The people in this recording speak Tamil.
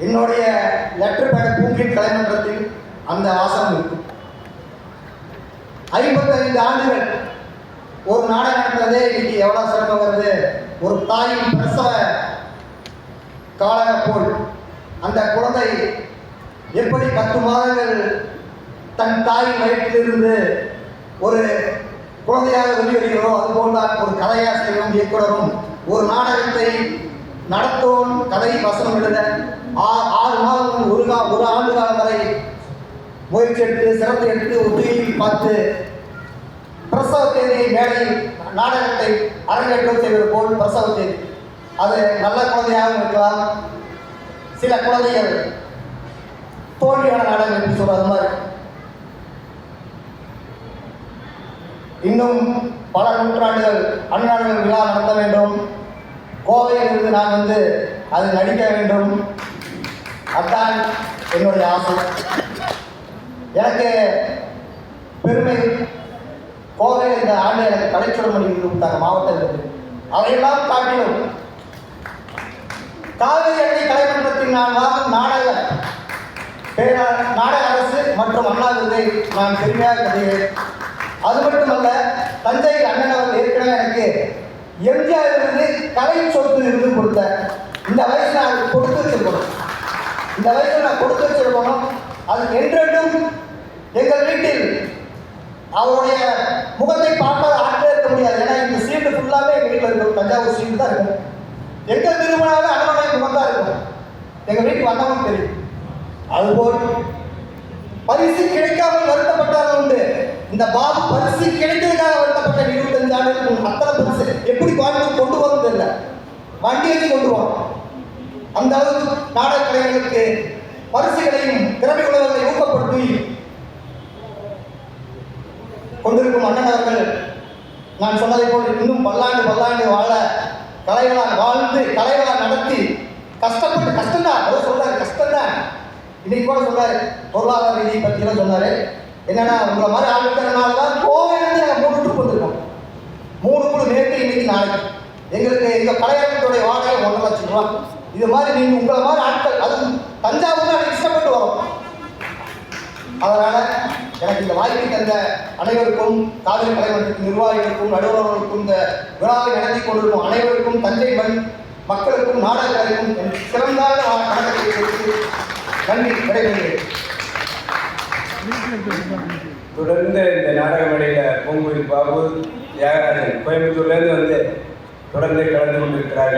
என்னுடைய லெட்டர் பேட் பூங்கின் கலைமன்றத்தில் அந்த ஆசனம் இருக்கும். 55 ஆண்டுகள் ஒரு நாடகம் நடந்ததே இன்னைக்கு எவ்வளவு சிரமம் வருது. ஒரு தாயின் பிரசவ கால போல் அந்த குழந்தை எப்படி 10 மாதங்கள் தன் தாயின் வயிற்றிலிருந்து ஒரு குழந்தையாக வெளிவருகிறோ அதுபோல் ஒரு கதையாசிரியரும் இயக்குனரும் ஒரு நாடகத்தை நடத்தோன் கதை வசனம் எழுத 6 மாதங்கள் ஒரு ஆண்டு காலம் வரை முயற்சி எடுத்து சிறந்து எடுத்து உதவியில் பார்த்து பிரசவ தேதியை மேடையில் நாடகத்தை அரங்கேற்றம் செய்வது போல் பிரசவ தேதி அது நல்ல குழந்தையாகவும் இருக்கலாம். சில குழந்தைகள் தோல்வியான நாடகம் என்று சொல்றது மாதிரி இன்னும் பல நூற்றாண்டுகள் அந்நாடுகள் விழா நடத்த வேண்டும். கோவையிலிருந்து நான் அது நடிக்க வேண்டும். அதுதான் என்னுடைய ஆசை. எனக்கு பெருமை கோவையில் இந்த ஆண்டு எனக்கு கலைச்சுடமணி கொடுத்தாங்க மாவட்டத்தில். அதையெல்லாம் காட்டிலும் காவிரி அணை கலைமன்றத்தில் நான் வாங்கும் நாடக அரசு மற்றும் அண்ணா விருதை நான் பெருமையாக கருதுகிறேன். அது மட்டுமல்ல, தஞ்சையில் அண்ணன் அவர்கள் ஏற்கனவே எனக்கு எம்ஜிஆர் இருந்து கலை சொத்து இருந்து கொடுத்த இந்த வயசு நான் கொடுத்து வச்சிருக்கணும். இந்த வயசில் நான் கொடுத்து வச்சிருக்கணும். அது என்றென்றும் எங்கள் வீட்டில் அவருடைய முகத்தை பார்க்காத ஆற்றே இருக்க முடியாது. ஏன்னா இந்த சீட்டு ஃபுல்லாகவே எங்கள் வீட்டில் இருக்கும். தஞ்சாவூர் சீட்டு தான் இருக்கும். எங்கே திரும்பினாலும் அண்ணனுடைய முகம் தான் இருக்கும். எங்கள் வீட்டுக்கு வந்தவங்க தெரியும். அதுபோல் பரிசு கிடைக்காமல் வருத்தப்பட்டாலும் உண்டு. இந்த பாபு பரிசு கிடைத்ததுக்காக வருத்தப்பட்ட 25 ஆண்டுகளுக்கு அத்தனை பரிசு எப்படி கோயம்புத்தூர் கொண்டு வரும் தெரியல. வண்டி வச்சு கொண்டு வரும். அந்த அளவுக்கு நாடக கலைஞர்களுக்கு பரிசுகளையும் திறமை உள்ளவர்களை ஊக்கப்படுத்தி கொண்டிருக்கும் அண்ணன் அவர்கள் நான் சொன்னதை போல் இன்னும் பல்லாண்டு வாழ கலைகளால் வாழ்ந்து கலைகளால் நடத்தி கஷ்டப்பட்டு கஷ்டம்தான் அவர் சொல்றாரு. கஷ்டம்தான் இன்னைக்கு கூட சொல்றாரு. பொருளாதார ரீதியை பற்றியெல்லாம் சொன்னாரு. என்னன்னா உங்களை மாதிரி ஆளுக்கிறதுனால தான் கோவையிலிருந்து நாங்கள் 3 ட்ரிப் வந்திருக்கோம். 3 குழு நேற்று இன்னைக்கு நாளைக்கு எங்களுக்கு எங்கள் கலையரங்கத்துடைய வாடகை 1 லட்சம் ரூபா. இது மாதிரி நீங்கள் உங்களை மாதிரி ஆட்கள் அது தஞ்சாவூர் தான் இஷ்டப்பட்டு வரும். அதனால் எனக்கு இந்த வாய்ப்பை தந்த அனைவருக்கும் காவிரி கலைமன்றத்தின் நிர்வாகிகளுக்கும் நடுவர்களுக்கும் இந்த விழாவை நடத்தி கொண்டிருக்கும் அனைவருக்கும் தஞ்சை மக்களுக்கும் நாடக கலைக்கும் சிறந்தான வணக்கத்தை கொடுத்து நன்றி விடைபெறுகிறேன். தொடர்ந்து இந்த நாடக மேடையில் பூங்குயில் பாபு தியாகராஜன் கோயம்புத்தூர்லேருந்து தொடர்ந்து கலந்து கொண்டிருக்கிறார்கள்.